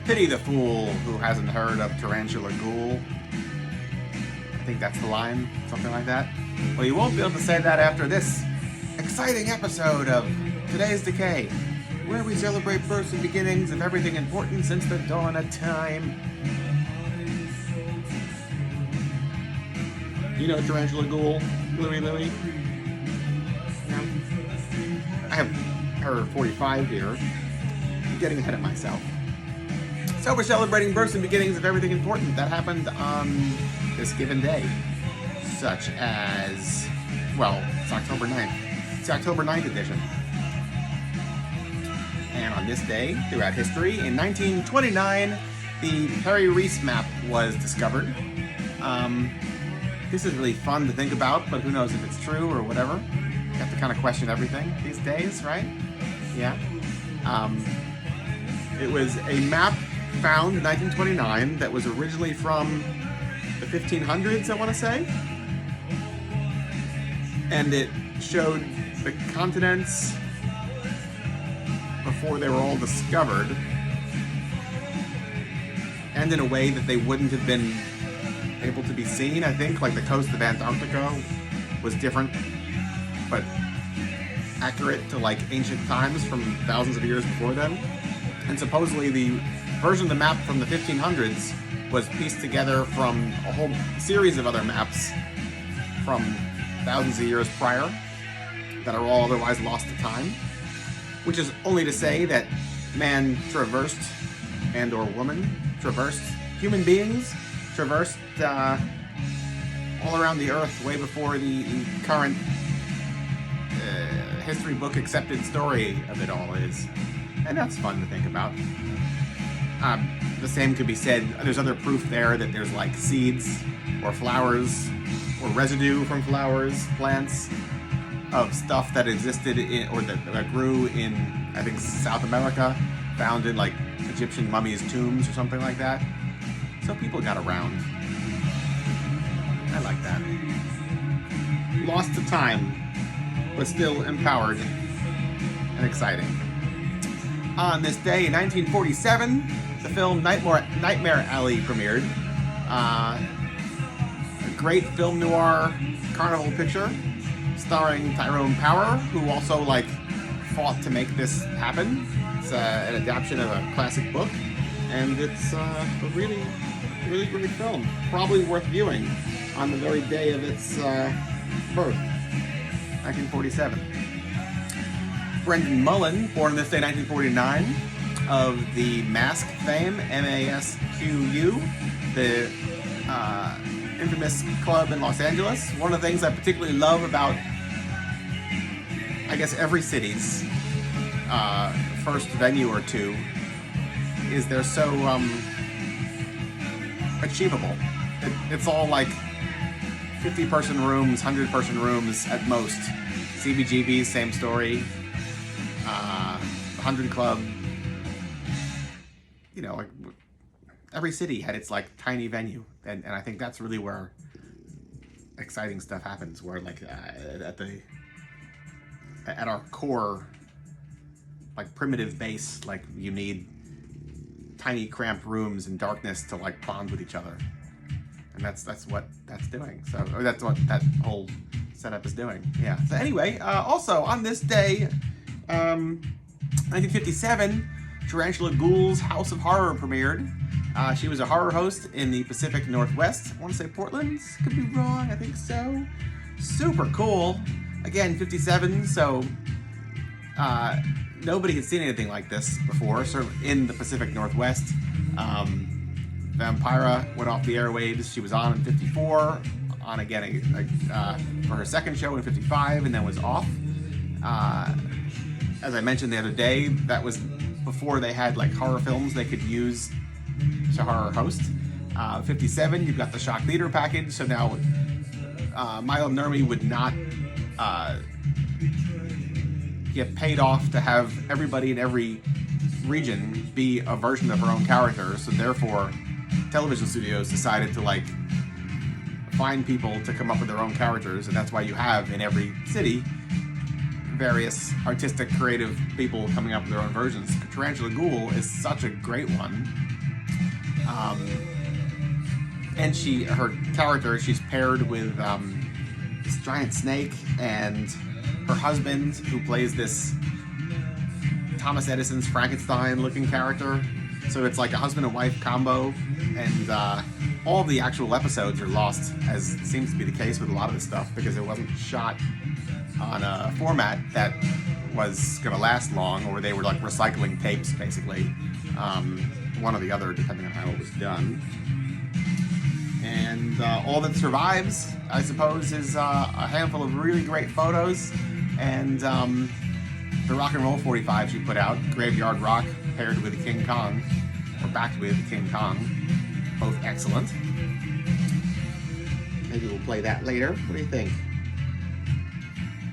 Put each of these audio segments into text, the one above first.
Pity the fool who hasn't heard of Tarantula Ghoul. I think that's the line, something like that. Well, you won't be able to say that after this exciting episode of today's Decay, where we celebrate births and beginnings of everything important since the dawn of time. You know Tarantula Ghoul, Louie? No? I have her 45 here. I'm getting ahead of myself. So we're celebrating births and beginnings of everything important that happened on this given day. Such as, well, it's October 9th. It's the October 9th edition. And on this day, throughout history, in 1929, the Reese map was discovered. This is really fun to think about, but who knows if it's true or whatever. You have to kind of question everything these days, right? Yeah. It was a map found in 1929 that was originally from the 1500s, I want to say. And it showed the continents before they were all discovered, and in a way that they wouldn't have been able to be seen. I think like the coast of Antarctica was different, but accurate to like ancient times from thousands of years before then. And supposedly the version of the map from the 1500s was pieced together from a whole series of other maps from thousands of years prior that are all otherwise lost to time, which is only to say that man traversed, and or woman traversed, human beings traversed all around the earth way before the current history book accepted story of it all is. And that's fun to think about. The same could be said, there's other proof there that there's like seeds or flowers or residue from flowers, plants, of stuff that existed in, or that grew in, I think, South America, found in like Egyptian mummies' tombs or something like that. So people got around. I like that. Lost to time, but still empowered and exciting. On this day in 1947, the film Nightmare Alley premiered. A great film noir carnival picture starring Tyrone Power, who also like fought to make this happen. It's an adaptation of a classic book, and it's a really great film. Probably worth viewing on the very day of its birth, 1947. Brendan Mullen, born on this day, 1949, of the Mask fame, MASQU, the infamous club in Los Angeles. One of the things I particularly love about, I guess, every city's first venue or two is they're so achievable. It's all like 50-person rooms, 100-person rooms at most. CBGB's, same story. 100 Club. You know, like every city had its like tiny venue, and I think that's really where exciting stuff happens. Where like at our core, like primitive base, like you need tiny cramped rooms and darkness to like bond with each other, and that's what that's doing. So or that's what that whole setup is doing. Yeah. So anyway, also on this day, 1957, Tarantula Ghoul's House of Horror premiered. She was a horror host in the Pacific Northwest. I want to say Portland, could be wrong, I think so. Super cool. Again, 57, so nobody had seen anything like this before, sort of in the Pacific Northwest. Vampira went off the airwaves. She was on in 54, on again for her second show in 55, and then was off. As I mentioned the other day, that was before they had like horror films they could use to horror host. 57, you've got the Shock Leader package, so now Milo Nurmi would not get paid off to have everybody in every region be a version of her own character, so therefore television studios decided to like find people to come up with their own characters, and that's why you have in every city various artistic, creative people coming up with their own versions. Tarantula Ghoul is such a great one. And her character, she's paired with this giant snake, and her husband, who plays this Thomas Edison's Frankenstein-looking character. So it's like a husband and wife combo, and all the actual episodes are lost, as seems to be the case with a lot of this stuff, because it wasn't shot on a format that was going to last long, or they were like recycling tapes, basically. One or the other, depending on how it was done. And all that survives, I suppose, is a handful of really great photos, and the Rock and Roll 45 she put out, Graveyard Rock, paired with King Kong, or backed with King Kong, both excellent. Maybe we'll play that later. What do you think?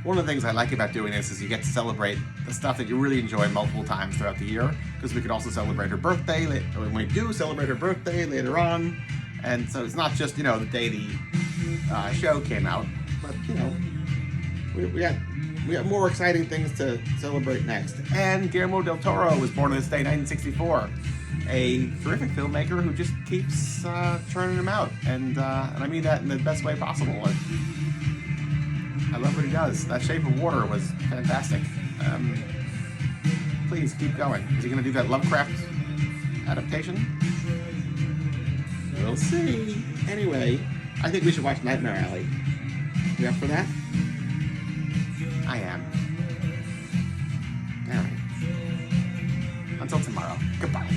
One of the things I like about doing this is you get to celebrate the stuff that you really enjoy multiple times throughout the year, because we could also celebrate her birthday, when we do celebrate her birthday later on, and so it's not just, the day the show came out, but, we got more exciting things to celebrate next. And Guillermo del Toro was born on this day, 1964. A terrific filmmaker who just keeps churning them out, and I mean that in the best way possible. I love what he does. That Shape of Water was fantastic. Please keep going. Is he going to do that Lovecraft adaptation? We'll see. Anyway, I think we should watch Nightmare Alley. You up for that? I am. All right. Until tomorrow. Goodbye.